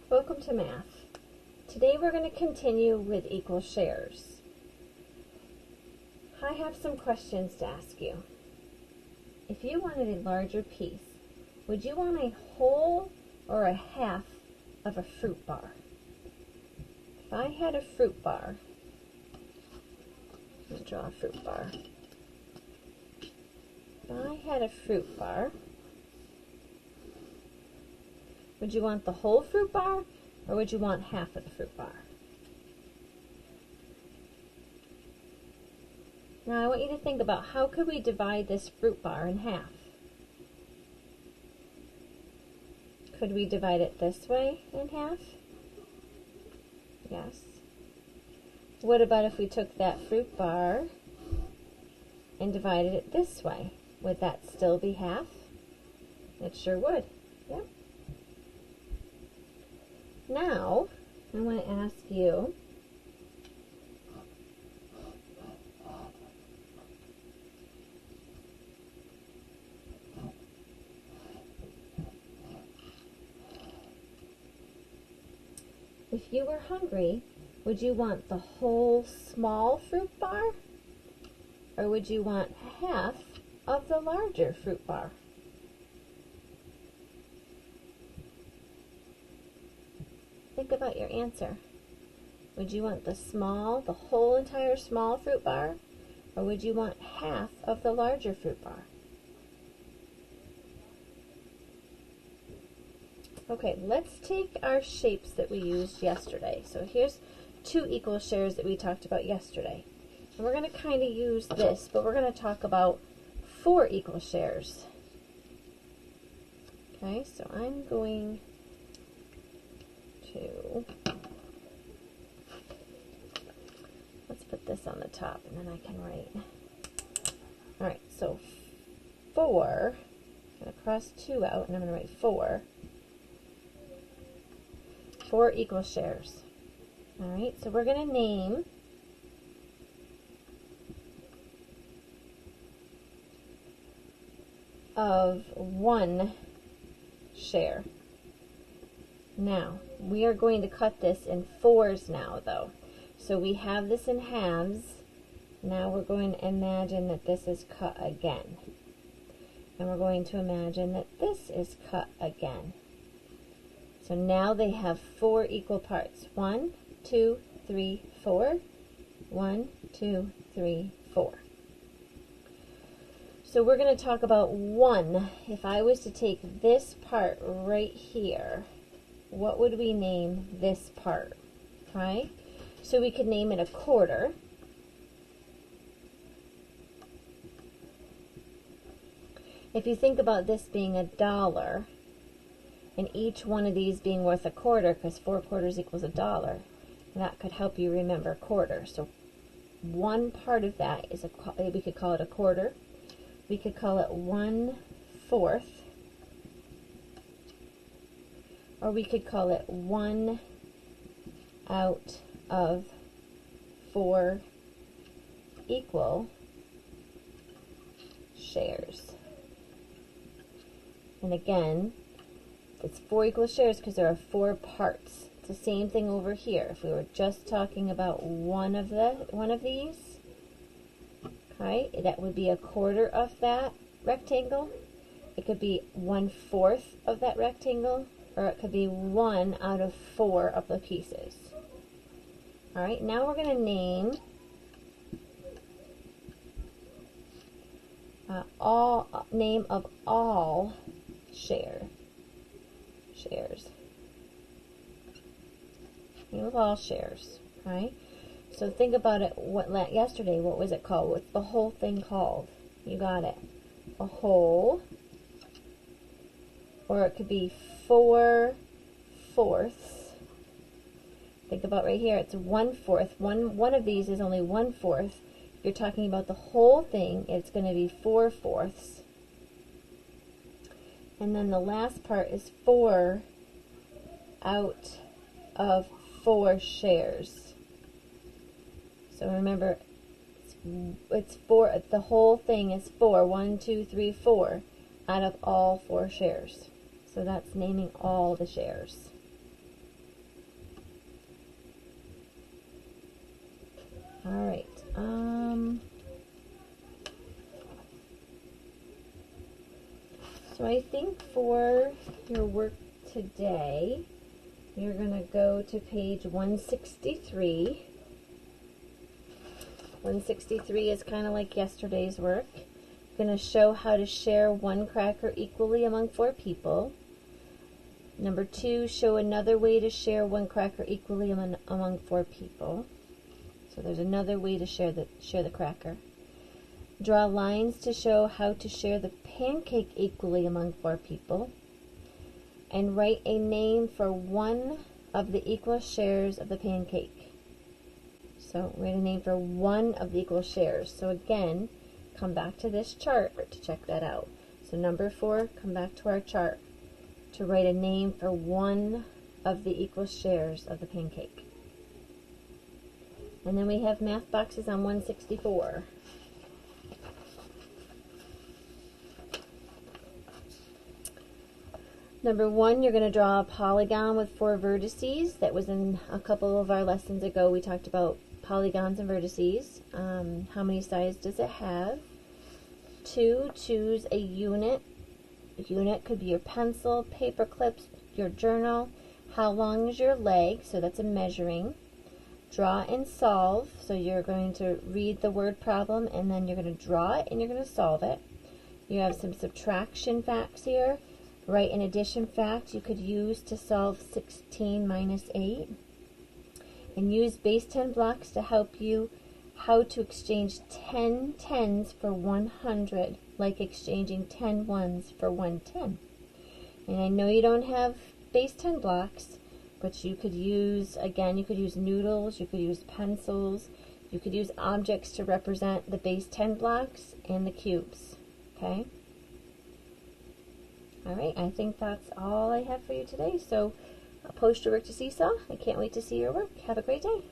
Welcome to math. Today we're going to continue with equal shares. I have some questions to ask you. If you wanted a larger piece, would you want a whole or a half of a fruit bar? If I had a fruit bar, let me draw a fruit bar. If I had a fruit bar, would you want the whole fruit bar, or would you want half of the fruit bar? Now I want you to think about how could we divide this fruit bar in half? Could we divide it this way in half? Yes. What about if we took that fruit bar and divided it this way? Would that still be half? It sure would. Yep. Now, I want to ask you, if you were hungry, would you want the whole small fruit bar? Or would you want half of the larger fruit bar? Think about your answer. Would you want the whole entire small fruit bar? Or would you want half of the larger fruit bar? Okay, let's take our shapes that we used yesterday. So here's two equal shares that we talked about yesterday. And we're going to kind of use this, but we're going to talk about 4 equal shares. Okay, so I'm going to, let's put this on the top and then I can write. Alright, so 4, I'm going to cross 2 out and I'm going to write 4. 4 equal shares. Alright, so we're going to name of 1 share. Now, we are going to cut this in 4s now, though. So we have this in halves. Now we're going to imagine that this is cut again. And we're going to imagine that this is cut again. So now they have 4 equal parts. 1, 2, 3, 4. 1, 2, 3, 4. So we're going to talk about 1. If I was to take this part right here, what would we name this part? Right? So we could name it a quarter. If you think about this being $1, and each one of these being worth a quarter, because 4 quarters equals $1, that could help you remember quarter. So one part of that is we could call it a quarter. We could call it 1/4, or we could call it 1 out of 4 equal shares. And again, it's 4 equal shares because there are 4 parts. It's the same thing over here. If we were just talking about one of these, okay, that would be a quarter of that rectangle. It could be 1/4 of that rectangle, or it could be 1 out of 4 of the pieces. All right, now we're going to name name of all shares. Name of all shares. Right? So think about it. Yesterday? What was it called? What's the whole thing called? You got it. A whole, or it could be 4/4. Think about right here. It's 1/4. One of these is only 1/4. If you're talking about the whole thing, it's going to be 4/4. And then the last part is 4 out of 4 shares. So remember, it's 4. The whole thing is 4. 1, 2, 3, 4 out of all 4 shares. So that's naming all the shares. Alright, so I think for your work today, you're going to go to page 163. 163 is kind of like yesterday's work. Going to show how to share one cracker equally among 4 people. Number 2, show another way to share one cracker equally among 4 people. So there's another way to share the cracker. Draw lines to show how to share the pancake equally among 4 people. And write a name for one of the equal shares of the pancake. So write a name for one of the equal shares. So again, come back to this chart to check that out. So number 4, come back to our chart to write a name for one of the equal shares of the pancake. And then we have math boxes on 164. Number 1, you're going to draw a polygon with 4 vertices. That was in a couple of our lessons ago. We talked about polygons and vertices. How many sides does it have? 2, choose a unit. A unit could be your pencil, paper clips, your journal. How long is your leg? So that's a measuring. Draw and solve. So you're going to read the word problem and then you're going to draw it and you're going to solve it. You have some subtraction facts here. Write an addition fact you could use to solve 16 minus 8. And use base 10 blocks to help you how to exchange 10 tens for 100, like exchanging 10 ones for 1 10. And I know you don't have base 10 blocks, but you could use, again, you could use noodles, you could use pencils, you could use objects to represent the base 10 blocks and the cubes, okay? Alright, I think that's all I have for you today. So post your work to Seesaw. I can't wait to see your work. Have a great day.